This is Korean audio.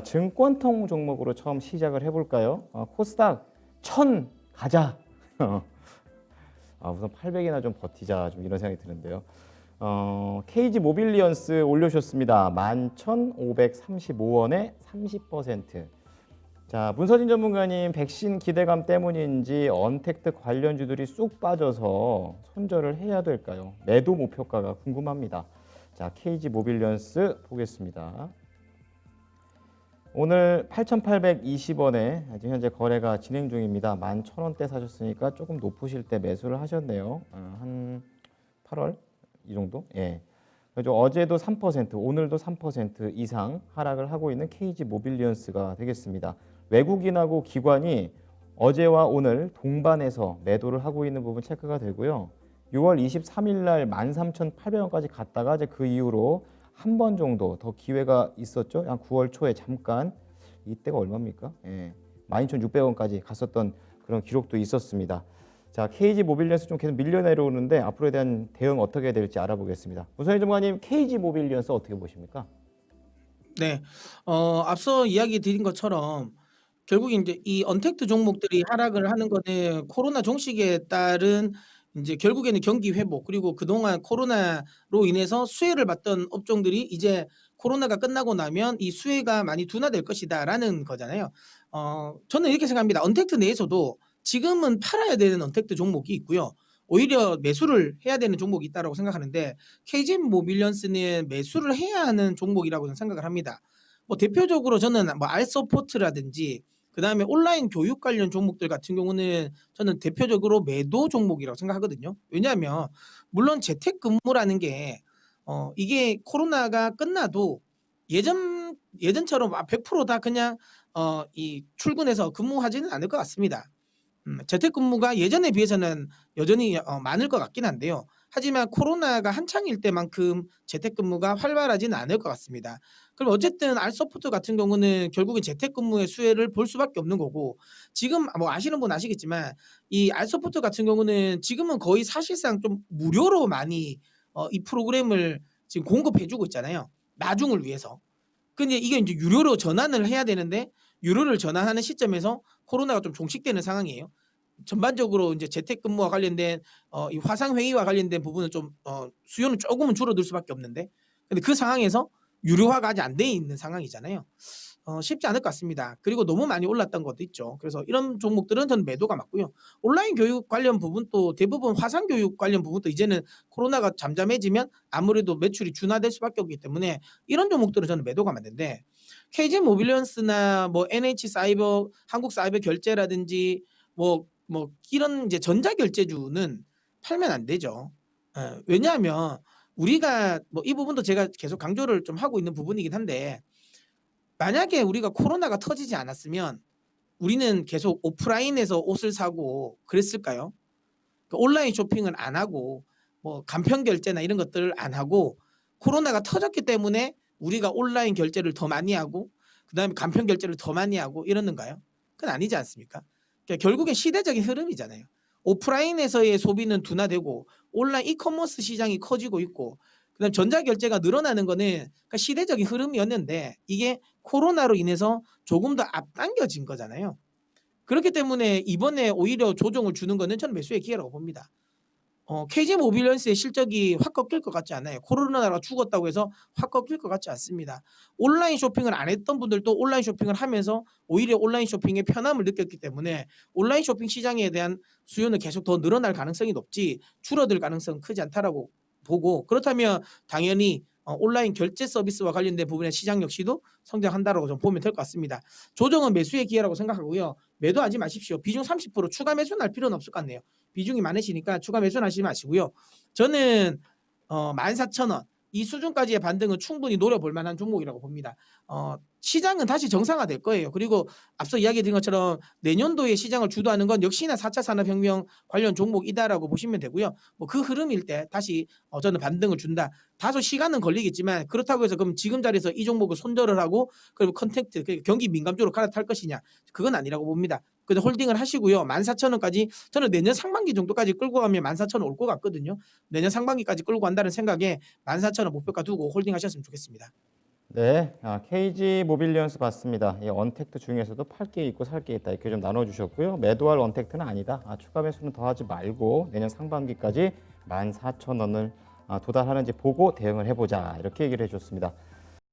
증권통 종목으로 처음 시작을 해볼까요? 코스닥 1000 가자. 우선 800이나 좀 버티자 좀 이런 생각이 드는데요. KG 모빌리언스 올려주셨습니다. 11,535원에 30%. 자, 문서진 전문가님, 백신 기대감 때문인지 언택트 관련주들이 쑥 빠져서 손절을 해야 될까요? 매도 목표가가 궁금합니다. 자, KG 모빌리언스 보겠습니다. 오늘 8,820원에 지금 현재 거래가 진행 중입니다. 11,000원대 사셨으니까 조금 높으실 때 매수를 하셨네요. 한 8월 이 정도? 예. 그래서 어제도 3%, 오늘도 3% 이상 하락을 하고 있는 KG 모빌리언스가 되겠습니다. 외국인하고 기관이 어제와 오늘 동반해서 매도를 하고 있는 부분 체크가 되고요. 6월 23일 날 13,800원까지 갔다가 이제 그 이후로 한 번 정도 더 기회가 있었죠. 한 9월 초에 잠깐 이때가 얼마입니까? 예. 12,600원까지 갔었던 그런 기록도 있었습니다. 자, KG 모빌리언스 좀 계속 밀려 내려오는데 앞으로에 대한 대응 어떻게 될지 알아보겠습니다. 우선 전문가님, KG 모빌리언스 어떻게 보십니까? 네. 앞서 이야기 드린 것처럼 결국에 인제 이 언택트 종목들이 하락을 하는 거는 코로나 종식에 따른 인제 결국에는 경기 회복, 그리고 그동안 코로나로 인해서 수혜를 봤던 업종들이 이제 코로나가 끝나고 나면 이 수혜가 많이 둔화될 것이다라는 거잖아요. 저는 이렇게 생각합니다. 언택트 내에서도 지금은 팔아야 되는 언택트 종목이 있고요. 오히려 매수를 해야 되는 종목이 있다라고 생각하는데, KGM 모빌리언스는 매수를 해야 하는 종목이라고 저는 생각을 합니다. 뭐 대표적으로 저는 뭐 알서포트라든지 그다음에 온라인 교육 관련 종목들 같은 경우는 저는 대표적으로 매도 종목이라고 생각하거든요. 왜냐하면 물론 재택근무라는 게 이게 코로나가 끝나도 예전처럼 100%다 그냥 이 출근해서 근무하지는 않을 것 같습니다. 재택근무가 예전에 비해서는 여전히 많을 것 같긴 한데요. 하지만 코로나가 한창일 때만큼 재택근무가 활발하지는 않을 것 같습니다. 그럼 어쨌든 알서포트 같은 경우는 결국엔 재택근무의 수혜를 볼 수밖에 없는 거고, 지금 뭐 아시는 분 아시겠지만 이 알서포트 같은 경우는 지금은 거의 사실상 좀 무료로 많이 이 프로그램을 지금 공급해 주고 있잖아요, 나중을 위해서. 근데 이게 인제 유료로 전환을 해야 되는데, 유료를 전환하는 시점에서 코로나가 좀 종식되는 상황이에요. 전반적으로 인제 재택근무와 관련된 이 화상회의와 관련된 부분은 좀 수요는 쪼금은 줄어들 수밖에 없는데, 근데 그 상황에서 유료화가 아직 안 돼 있는 상황이잖아요. 쉽지 않을 것 같습니다. 그리고 너무 많이 올랐던 것도 있죠. 그래서 이런 종목들은 저는 매도가 맞고요. 온라인 교육 관련 부분도 대부분 화상 교육 관련 부분도 이제는 코로나가 잠잠해지면 아무래도 매출이 둔화될 수밖에 없기 때문에 이런 종목들은 저는 매도가 맞는데, KG 모빌리언스나 뭐 NH사이버, 한국사이버결제라든지 뭐 이런 이제 전자결제주는 팔면 안 되죠. 예. 왜냐하면 우리가 뭐 이 부분도 제가 계속 강조를 좀 하고 있는 부분이긴 한데, 만약에 우리가 코로나가 터지지 않았으면 우리는 계속 오프라인에서 옷을 사고 그랬을까요? 그 온라인 쇼핑을 안 하고 뭐 간편 결제나 이런 것들을 안 하고 코로나가 터졌기 때문에 우리가 온라인 결제를 더 많이 하고 그다음에 간편 결제를 더 많이 하고 이러는가요? 그건 아니지 않습니까? 그러니까 결국엔 시대적인 흐름이잖아요. 오프라인에서의 소비는 둔화되고 온라인 이커머스 시장이 커지고 있고 그다음에 전자결제가 늘어나는 거는 그러니까 시대적인 흐름이었는데, 이게 코로나로 인해서 조금 더 앞당겨진 거잖아요. 그렇기 때문에 이번에 오히려 조정을 주는 거는 저는 매수의 기회라고 봅니다. KG 모빌리언스의 실적이 확 꺾일 것 같지 않아요. 코로나가 죽었다고 해서 확 꺾일 것 같지 않습니다. 온라인 쇼핑을 안 했던 분들도 온라인 쇼핑을 하면서 오히려 온라인 쇼핑의 편함을 느꼈기 때문에 온라인 쇼핑 시장에 대한 수요는 계속 더 늘어날 가능성이 높지 줄어들 가능성은 크지 않다라고 보고, 그렇다면 당연히 온라인 결제 서비스와 관련된 부분의 시장 역시도 성장한다라고 좀 보면 될 것 같습니다. 조정은 매수의 기회라고 생각하고요. 매도하지 마십시오. 비중 30% 추가 매수는 할 필요는 없을 것 같네요. 비중이 많으시니까 추가 매수는 하지 마시고요. 저는 14,000원 이 수준까지의 반등은 충분히 노려볼 만한 종목이라고 봅니다. 시장은 다시 정상화될 거예요. 그리고 앞서 이야기 드린 것처럼 내년도에 시장을 주도하는 건 역시나 4차 산업혁명 관련 종목이다라고 보시면 되고요. 뭐 그 흐름일 때 다시 저는 반등을 준다. 다소 시간은 걸리겠지만 그렇다고 해서 그럼 지금 자리에서 이 종목을 손절을 하고 그리고 컨택트 경기 민감주로 갈아탈 것이냐, 그건 아니라고 봅니다. 그래서 홀딩을 하시고요. 14,000원까지 저는 내년 상반기 정도까지 끌고 가면 14,000원 올 것 같거든요. 내년 상반기까지 끌고 간다는 생각에 14,000원 목표가 두고 홀딩하셨으면 좋겠습니다. 네, KG 모빌리언스 봤습니다. 이 언택트 중에서도 팔 게 있고 살 게 있다 이렇게 좀 나눠주셨고요. 매도할 언택트는 아니다. 추가 매수는 더 하지 말고 내년 상반기까지 14,000원을 도달하는지 보고 대응을 해보자 이렇게 얘기를 해줬습니다.